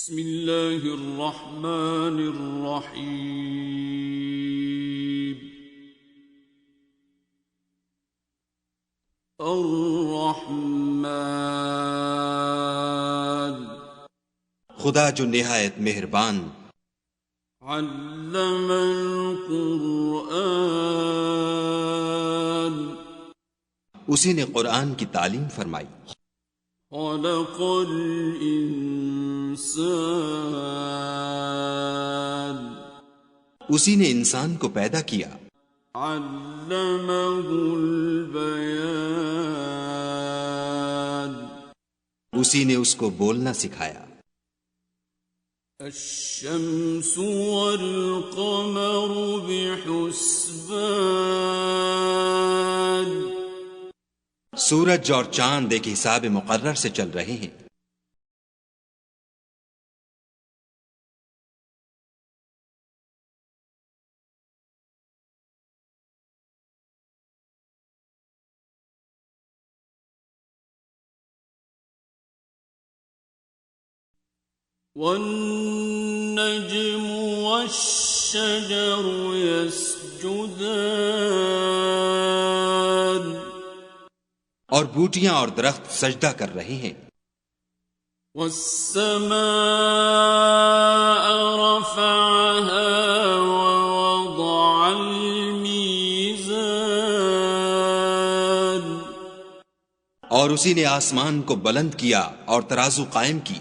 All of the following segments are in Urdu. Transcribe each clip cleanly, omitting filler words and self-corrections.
بسم اللہ الرحمن الرحیم الرحمن خدا جو نہایت مہربان، علم القرآن اسی نے قرآن کی تعلیم فرمائی، خلق الانسان اسی نے انسان کو پیدا کیا، علمہ البیان اسی نے اس کو بولنا سکھایا، الشمس والقمر بحسبان سورج اور چاند ایک حساب مقرر سے چل رہے ہیں، والنجم والشجر يسجدان اور بوٹیاں اور درخت سجدہ کر رہے ہیں، والسماء رفعها ووضع الميزان اور اسی نے آسمان کو بلند کیا اور ترازو قائم کی،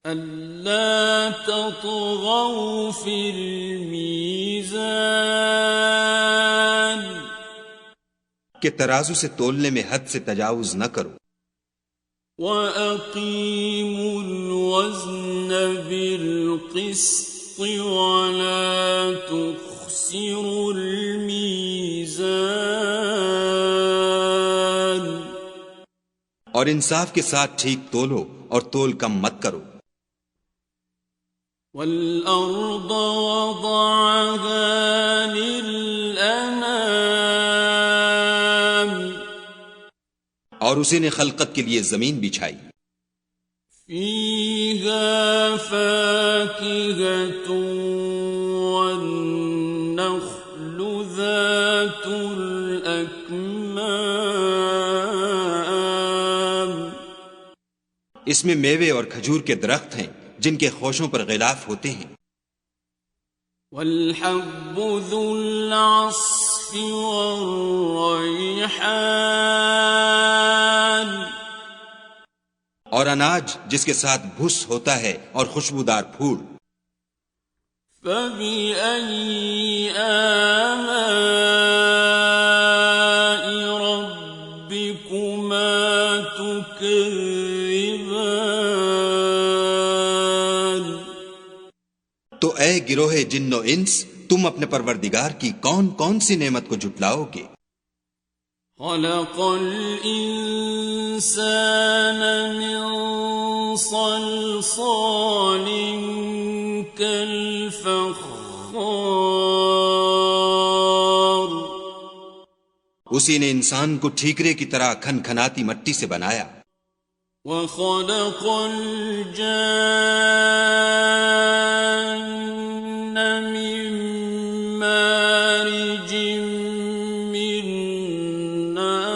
أَلَّا تَطْغَوْا فِي الْمِيزَانِ کہ ترازو سے تولنے میں حد سے تجاوز نہ کرو، وَأَقِيمُوا الْوَزْنَ بِالْقِسْطِ وَلَا تُخْسِرُوا الْمِيزَانَ اور انصاف کے ساتھ ٹھیک تولو اور تول کم مت کرو، وَالْأَرْضَ وَضَعَهَا لِلْأَنَامِ اور اسی نے خلقت کے لیے زمین بچھائی، فِيهَا فَاكِهَةٌ وَالنَّخْلُ ذَاتُ الْأَكْمَامِ اس میں میوے اور کھجور کے درخت ہیں جن کے خوشوں پر غلاف ہوتے ہیں، وَالْحَبُّ ذُو الْعَصْفِ وَالرَّيْحَانِ اور اناج جس کے ساتھ بھس ہوتا ہے اور خوشبودار پھول، فَبِأَيِّ آلَاءِ رَبِّكُمَا تُكَذِّبَانِ تو اے گروہ جن و انس، تم اپنے پروردگار کی کون کون سی نعمت کو جھٹلاؤ گے؟ خَلَقَ الْإِنسَانَ مِنْ صَلْصَالٍ كَالْفَخَّارِ اسی نے انسان کو ٹھیکرے کی طرح کھن کھناتی مٹی سے بنایا، وَخَلَقَ الْجَانَّ مِن مَّارِجٍ مِّن نَّارٍ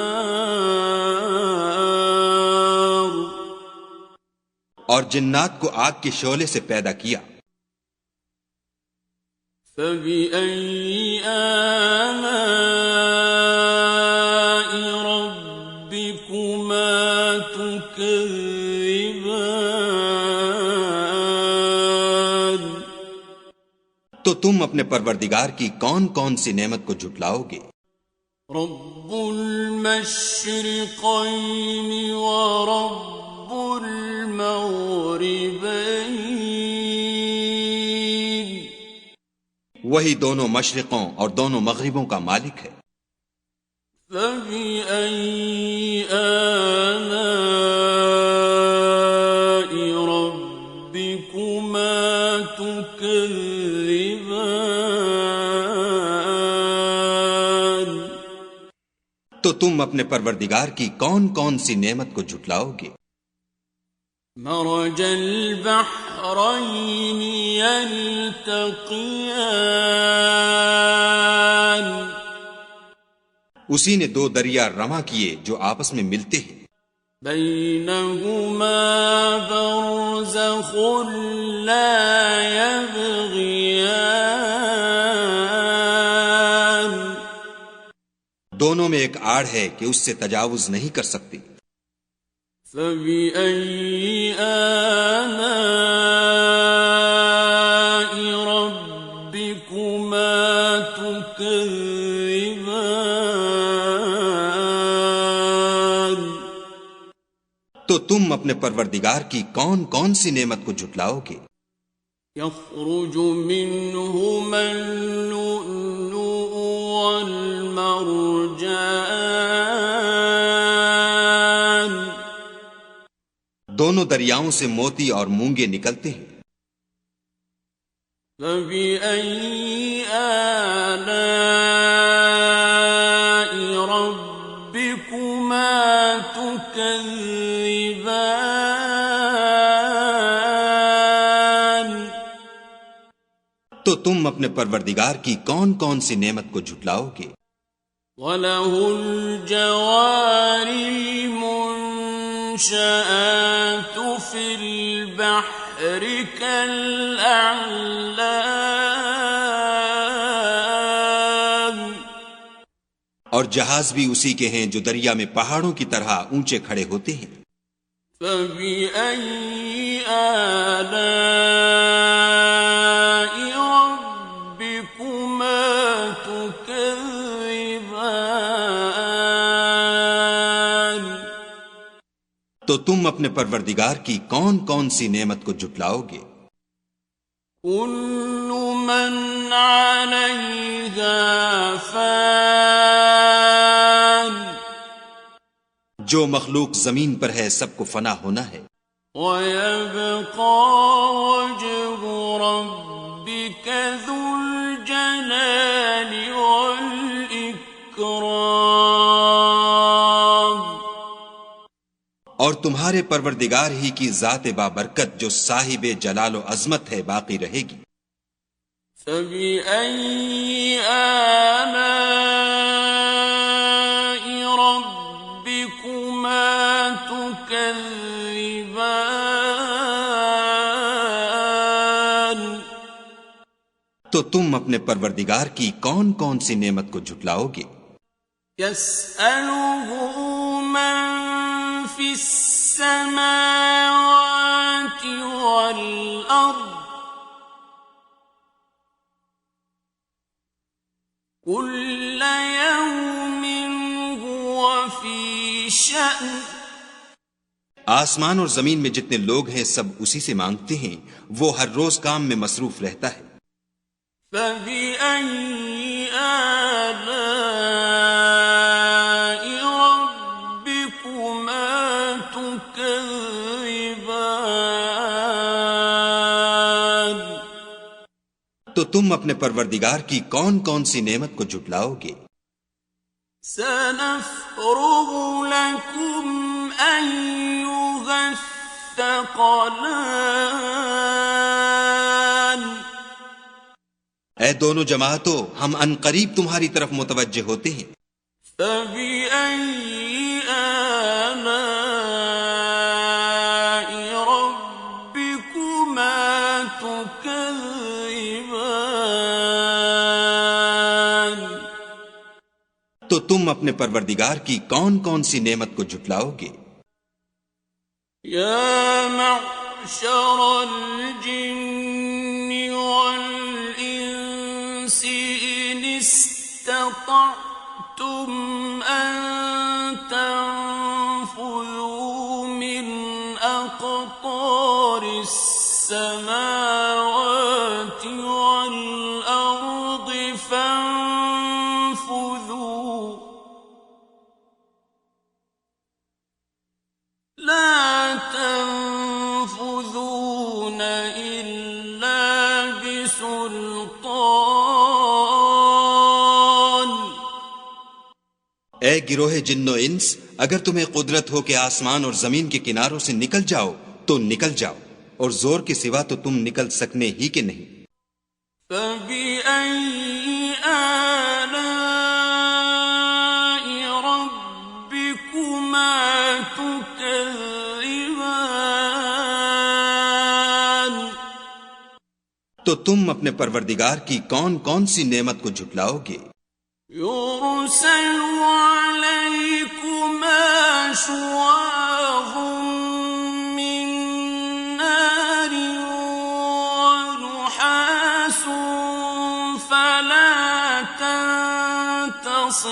اور جنات کو آگ کے شعلے سے پیدا کیا، فَبِأَيِّ آلَاءِ رَبِّكُمَا تُكَذِّبَانِ تو تم اپنے پروردگار کی کون کون سی نعمت کو جھٹلاؤ گے؟ رَبُّ الْمَشْرِقَيْنِ وَرَبُّ الْمَغْرِبَيْنِ وہی دونوں مشرقوں اور دونوں مغربوں کا مالک ہے، فَبِأَيِّ آلَاءِ رَبِّكُمَا تُكَذِّبَانِ تو تم اپنے پروردگار کی کون کون سی نعمت کو جھٹلاؤ گے؟ مرج البحرين يلتقيان اسی نے دو دریا رواں کیے جو آپس میں ملتے ہیں، بينهما برزخ لا يبغيان دونوں میں ایک آڑ ہے کہ اس سے تجاوز نہیں کر سکتی۔ فبأي آلاء ربكما تكذبان تو تم اپنے پروردگار کی کون کون سی نعمت کو جھٹلاؤ گے؟ يخرج منهما اللؤلؤ والمرجان دونوں دریاؤں سے موتی اور مونگے نکلتے ہیں۔ فبأي آلاء ربكما تكذبان تو تم اپنے پروردگار کی کون کون سی نعمت کو جھٹلاؤ گے؟ وَلَهُ الْجَوَارِ الْمُنشَآتُ فِي الْبَحْرِ كَالْأَعْلَامِ اور جہاز بھی اسی کے ہیں جو دریا میں پہاڑوں کی طرح اونچے کھڑے ہوتے ہیں۔ فَبِأَيِّ آلَاءِ رَبِّكُمَا تُكَذِّبَانِ تو تم اپنے پروردگار کی کون کون سی نعمت کو جھٹلاؤ گے؟ كُلُّ مَنْ عَلَيْهَا فَانٍ جو مخلوق زمین پر ہے سب کو فنا ہونا ہے، وَيَبْقَى وَجْهُ رَبِّكَ ذُو الْجَلَالِ وَالْإِكْرَامِ اور تمہارے پروردگار ہی کی ذات بابرکت جو صاحب جلال و عظمت ہے باقی رہے گی۔ فَبِأَيِّ آلَاءِ رَبِّكُمَا تُكَذِّبَانِ تو تم اپنے پروردگار کی کون کون سی نعمت کو جھٹلاؤ گے؟ يَسْأَلُهُ مَن فِي السَّمَاوَاتِ وَالْأَرْضِ كُلَّ يَوْمٍ هُوَ فِي شَأْنٍ آسمان اور زمین میں جتنے لوگ ہیں سب اسی سے مانگتے ہیں، وہ ہر روز کام میں مصروف رہتا ہے۔ فَبِأَيِّ آلَاءِ رَبِّكُمَا تُكَذِّبَانِ تو تم اپنے پروردگار کی کون کون سی نعمت کو جھٹلاؤ گے؟ سَنَفْرُغُ لَكُمْ أَيُّهَ الثَّقَلَانِ اے دونوں جماعتوں، ہم عنقریب تمہاری طرف متوجہ ہوتے ہیں۔ فَبِأَيِّ آلَاءِ رَبِّكُمَا تُكَذِّبَانِ تو تم اپنے پروردگار کی کون کون سی نعمت کو جھٹلاؤ گے؟ يَا مَعْشَرَ الْجِنِّ وَالْإِنسِ إِنِ اسْتَطَعْتُمْ أَن تَنفُذُوا مِنْ أَقْطَارِ السَّمَاوَاتِ وَالْأَرْضِ فَانفُذُوا لَا تَنفُذُونَ إِلَّا بِسُلْطَانٍ اے گروہ جن و انس، اگر تمہیں قدرت ہو کہ آسمان اور زمین کے کناروں سے نکل جاؤ تو نکل جاؤ، اور زور کے سوا تو تم نکل سکنے ہی کے نہیں۔ فَبِأَيِّ آلَاءِ رَبِّكُمَا تُكَذِّبَانِ؟ تو تم اپنے پروردگار کی کون کون سی نعمت کو جھٹلاؤ گے؟ يُرْسَلُ عَلَيْكُمَا شُوَاظٌ مِّن نَّارٍ وَنُحَاسٌ فَلَا تَنتَصِرَانِ۔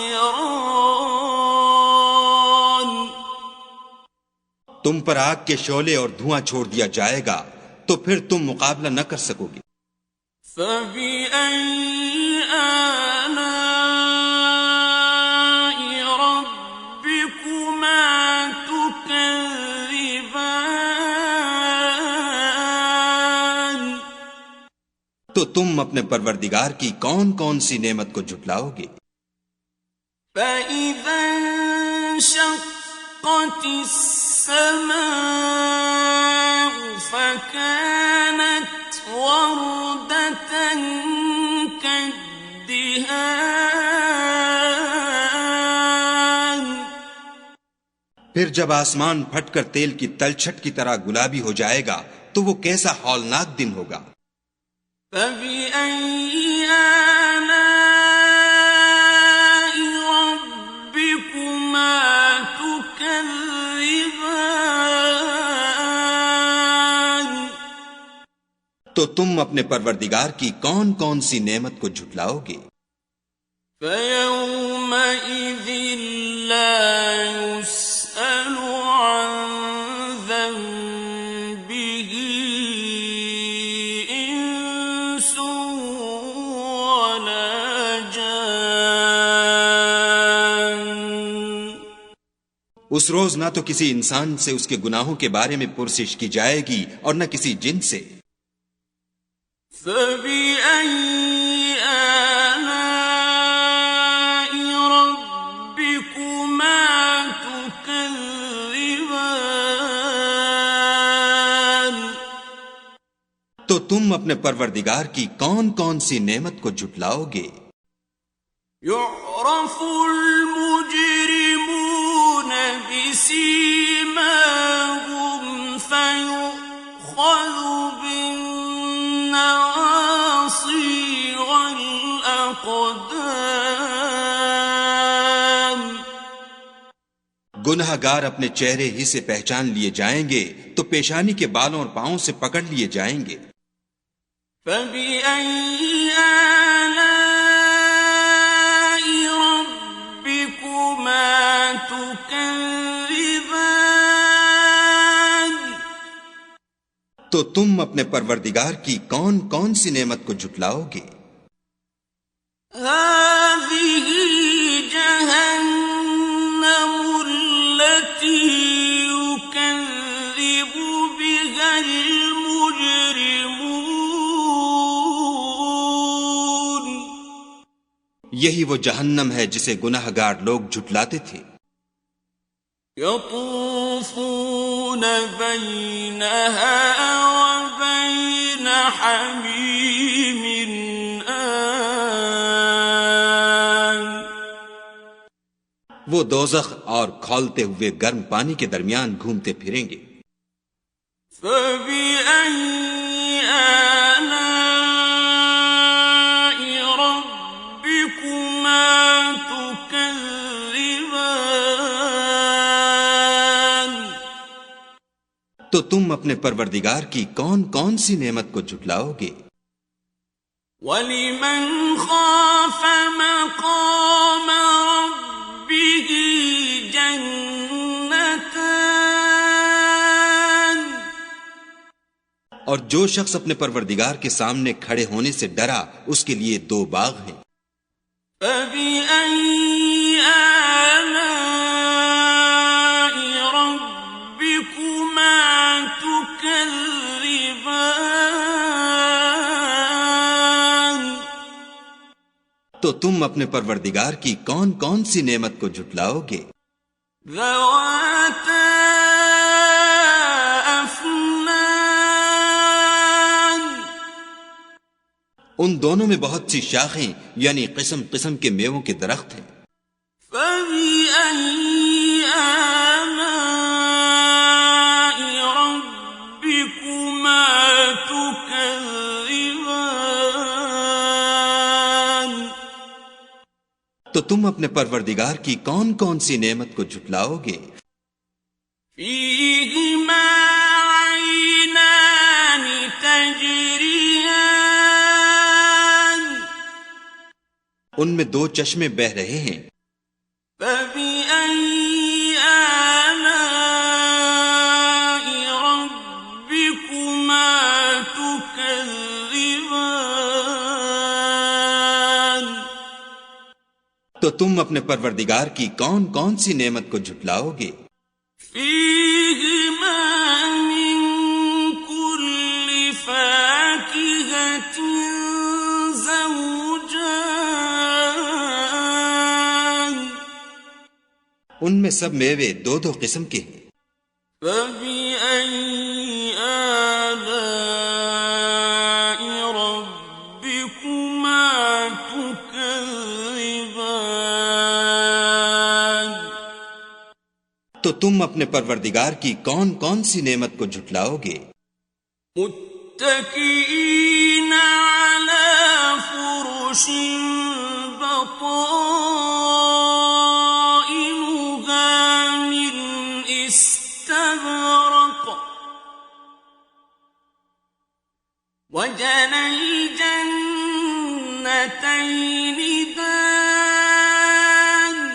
تم پر آگ کے شعلے اور دھواں چھوڑ دیا جائے گا تو پھر تم مقابلہ نہ کر سکو گے۔ فَبِأَيِّ آلَاءِ رَبِّكُمَا تُكَذِّبَانِ؟ تو تم اپنے پروردگار کی کون کون سی نعمت کو جھٹلاؤ گے؟ فَإِذَا انشَقَّتِ السَّمَاءُ فَكَانَتْ وَرْدَةً كَالدِّهَانِ۔ پھر جب آسمان پھٹ کر تیل کی تلچھٹ کی طرح گلابی ہو جائے گا تو وہ کیسا ہولناک دن ہوگا۔ فَبِأَيِّ آلَاءِ رَبِّكُمَا تُكَذِّبَانِ؟ تو تم اپنے پروردگار کی کون کون سی نعمت کو جھٹلاؤ گے؟ فَيَوْمَئِذٍ لَا يُسْأَلُ عَن ذَنبِهِ إِنسٌ وَلَا جَانٌ۔ اس روز نہ تو کسی انسان سے اس کے گناہوں کے بارے میں پرسش کی جائے گی اور نہ کسی جن سے۔ فَبِأَيِّ آلَاءِ رَبِّكُمَا تُكَذِّبَانِ؟ تو تم اپنے پروردگار کی کون کون سی نعمت کو جھٹلاؤ گے؟ يُعْرَفُ الْمُجْرِمُونَ بِسِيمَاهُمْ فَيُؤْخَذُ بِالنَّوَاصِي وَالْأَقْدَامِ۔ گناہ گار اپنے چہرے ہی سے پہچان لیے جائیں گے تو پیشانی کے بالوں اور پاؤں سے پکڑ لیے جائیں گے۔ فَبِأَيِّ آلَاءِ رَبِّكُمَا تُكَذِّبَانِ؟ تو تم اپنے پروردگار کی کون کون سی نعمت کو جھٹلاؤ گے؟ هَٰذِهِ جَهَنَّمُ الَّتِي يُكَذِّبُ بِهَا الْمُجْرِمُونَ۔ یہی وہ جہنم ہے جسے گناہ گار لوگ جھٹلاتے تھے۔ يَطُوفُونَ بَيْنَهَا وَبَيْنَ حَمِيمٍ آنٍ۔ وہ دوزخ اور کھولتے ہوئے گرم پانی کے درمیان گھومتے پھریں گے۔ فَبِأَيِّ آلَاءِ رَبِّكُمَا تُكَذِّبَانِ؟ تو تم اپنے پروردگار کی کون کون سی نعمت کو جھٹلاؤ گے؟ وَلِمَنْ خَافَ مَقَامَ رَبِّهِ جَنَّتَانِ؟ اور جو شخص اپنے پروردگار کے سامنے کھڑے ہونے سے ڈرا اس کے لیے 2 باغ ہیں۔ فَبِأَيِّ آلَاءِ رَبِّكُمَا تُكَذِّبَانِ؟ تو تم اپنے پروردگار کی کون کون سی نعمت کو جھٹلاؤ گے؟ ذَوَاتَا أَفْنَانٍ ان دونوں میں بہت سی شاخیں یعنی قسم قسم کے میووں کے درخت ہیں. فَبِأَيِّ آلَاءِ رَبِّكُمَا تُكَذِّبَانِ. تو تم اپنے پروردگار کی کون کون سی نعمت کو جھٹلاؤ گے؟ فِيهِمَا عَيْنَانِ تَجْرِيَانِ. ان میں دو چشمے بہ رہے ہیں. فَبِأَيِّ آلَاءِ رَبِّكُمَا تُكَذِّبَانِ. تو تم اپنے پروردگار کی کون کون سی نعمت کو جھٹلاؤ گے؟ فِيهِمَا مِن كُلِّ فَاكِهَةٍ زَوْجَانِ. ان میں سب میوے دو دو قسم کے ہیں. فَبِأَيِّ آلَاءِ رَبِّكُمَا تُكَذِّبَانِ. تو تم اپنے پروردگار کی کون کون سی نعمت کو جھٹلاؤ گے؟ متكئين على فرش بطائنها من استبرق وجنى الجنتين دان.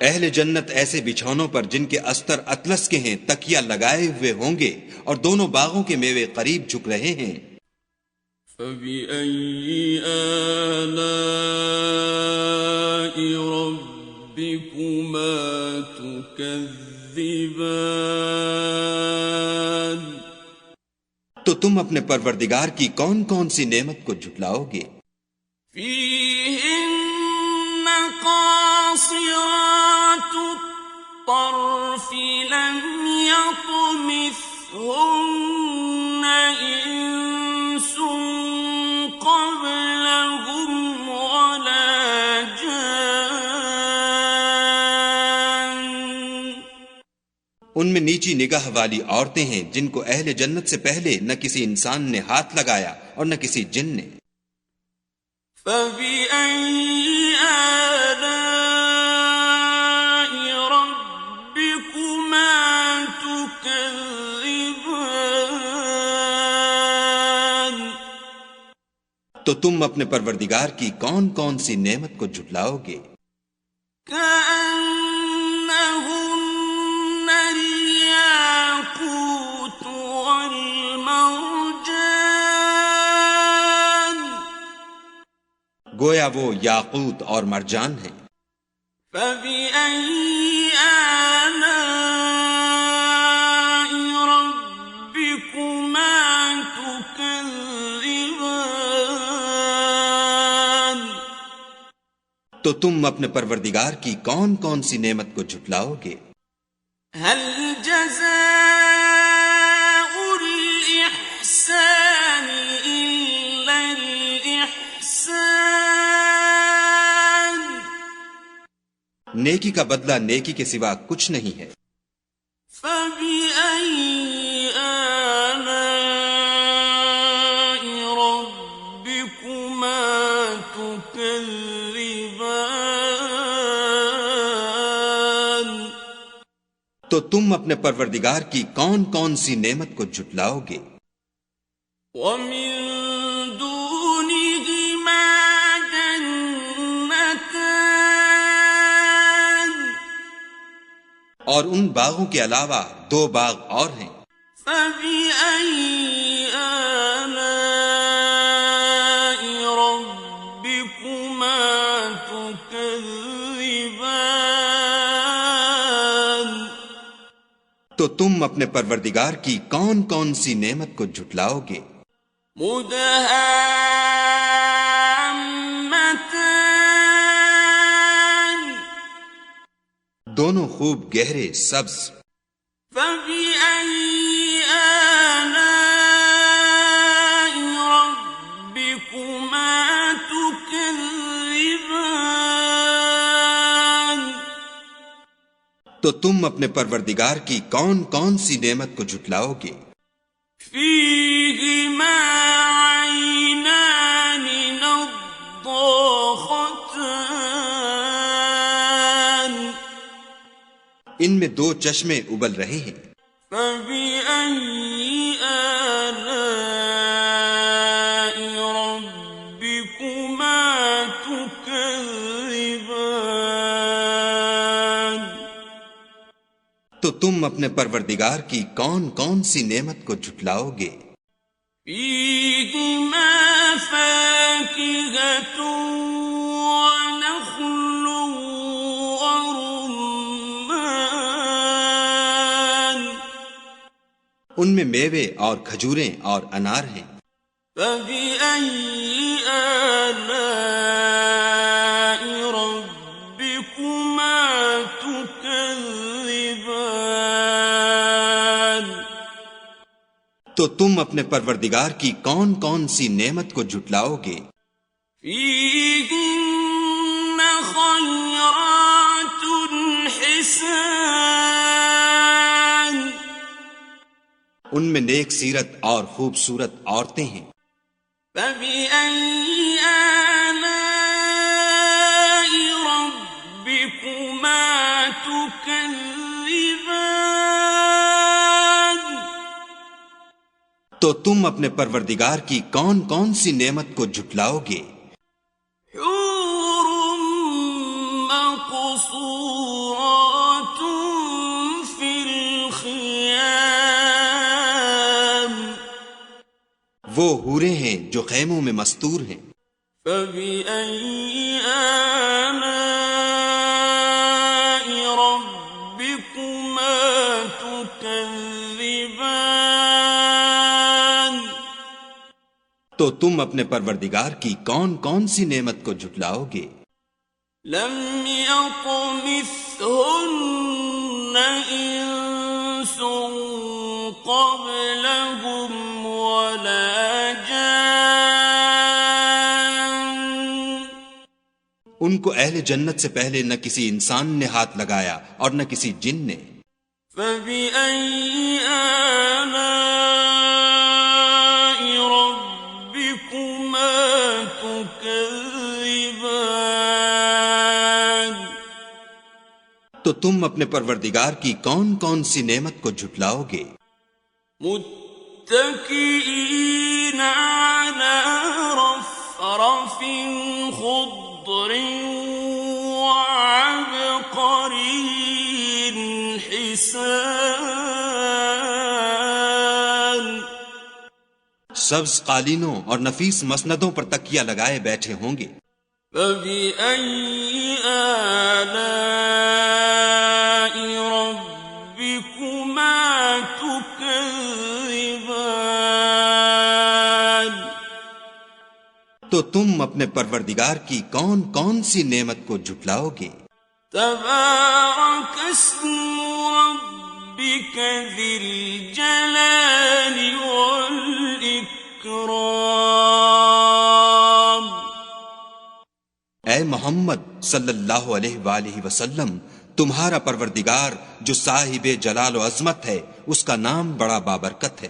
اہل جنت ایسے بچھونوں پر جن کے استر اطلس کے ہیں تکیہ لگائے ہوئے ہوں گے اور دونوں باغوں کے میوے قریب جھک رہے ہیں. فَبِأَيِّ آلَاءِ رَبِّكُمَا تُكَذِّبَانِ. تو تم اپنے پروردگار کی کون کون سی نعمت کو جھٹلاؤ گے؟ فِيهِنَّ قَاصِرَاتُ الطَّرْفِ لَمْ يَطْمِثْهُنَّ إِنسٌ قَبْلَهُمْ وَلَا جَانٌّ. ان میں نیچی نگاہ والی عورتیں ہیں جن کو اہل جنت سے پہلے نہ کسی انسان نے ہاتھ لگایا اور نہ کسی جن نے. فَبِأَيِّ آلَاءِ رَبِّكُمَا تُكَذِّبَانِ. تو تم اپنے پروردگار کی کون کون سی نعمت کو جھٹلاؤ گے؟ كَأَنَّهُنَّ الْيَاقُوتُ وَالْمَرْجَانُ. گویا وہ یاقوت اور مرجان ہیں. فَبِأَيِّ آلَاءِ رَبِّكُمَا تُكَذِّبَانِ. تو تم اپنے پروردگار کی کون کون سی نعمت کو جھٹلاؤ گے؟ هَلْ جَزَاءُ الْإِحْسَانِ إِلَّا الْإِحْسَانُ. نیکی کا بدلہ نیکی کے سوا کچھ نہیں ہے. فَبِأَيِّ آلَاءِ رَبِّكُمَا تُكَذِّبَانِ. تو تم اپنے پروردگار کی کون کون سی نعمت کو جھٹلاؤ گے؟ وَمِن دُونِهِمَا جَنَّتَانِ. اور ان باغوں کے علاوہ دو باغ اور ہیں. فَبِأَيِّ آلَاءِ رَبِّكُمَا تُكَذِّبَانِ. تو تم اپنے پروردگار کی کون کون سی نعمت کو جھٹلاؤ گے؟ مُدْهَامَّتَانِ. دونوں خوب گہرے سبز. فَبِأَيِّ آلَاءِ رَبِّكُمَا تو تم اپنے پروردگار کی کون کون سی نعمت کو جھٹلاؤ گے؟ فیہما عینان نضاختان ان میں دو چشمے ابل رہے ہیں۔ فبأي آلاء ربكما تكذبان تو تم اپنے پروردگار کی کون کون سی نعمت کو جھٹلاؤ گے؟ فیہما فاکہۃ ونخل ورمان ان میں میوے اور کھجوریں اور انار ہیں۔ فبأي آلاء ربكما تكذبان تو تم اپنے پروردگار کی کون کون سی نعمت کو جھٹلاؤ گے؟ فیہن خیرات حسان ان میں نیک سیرت اور خوبصورت عورتیں ہیں۔ فبأي آلاء ربكما تكذبان تو تم اپنے پروردگار کی کون کون سی نعمت کو جھٹلاؤ گے؟ حور مقصورات فی الخیام وہ حوریں ہیں جو خیموں میں مستور ہیں۔ فبأي آلاء ربكما تكذبان تو تم اپنے پروردگار کی کون کون سی نعمت کو جھٹلاؤ گے؟ لم يطمثهن انس قبلهم ولا جان ان کو اہل جنت سے پہلے نہ کسی انسان نے ہاتھ لگایا اور نہ کسی جن نے۔ فبأي آلاء ربكما تكذبان تو تم اپنے پروردگار کی کون کون سی نعمت کو جھٹلاؤ گے؟ متكئين على رفرف خضر وعبقري حسان سبز قالینوں اور نفیس مسندوں پر تکیہ لگائے بیٹھے ہوں گے۔ فبأي آلاء ربكما تكذبان تو تم اپنے پروردگار کی کون کون سی نعمت کو جھٹلاؤ گے؟ تبارك اسم ربك ذي الجلال والإكرام اے محمد صلی اللہ علیہ وآلہ وسلم، تمہارا پروردگار جو صاحب جلال و عظمت ہے، اس کا نام بڑا بابرکت ہے۔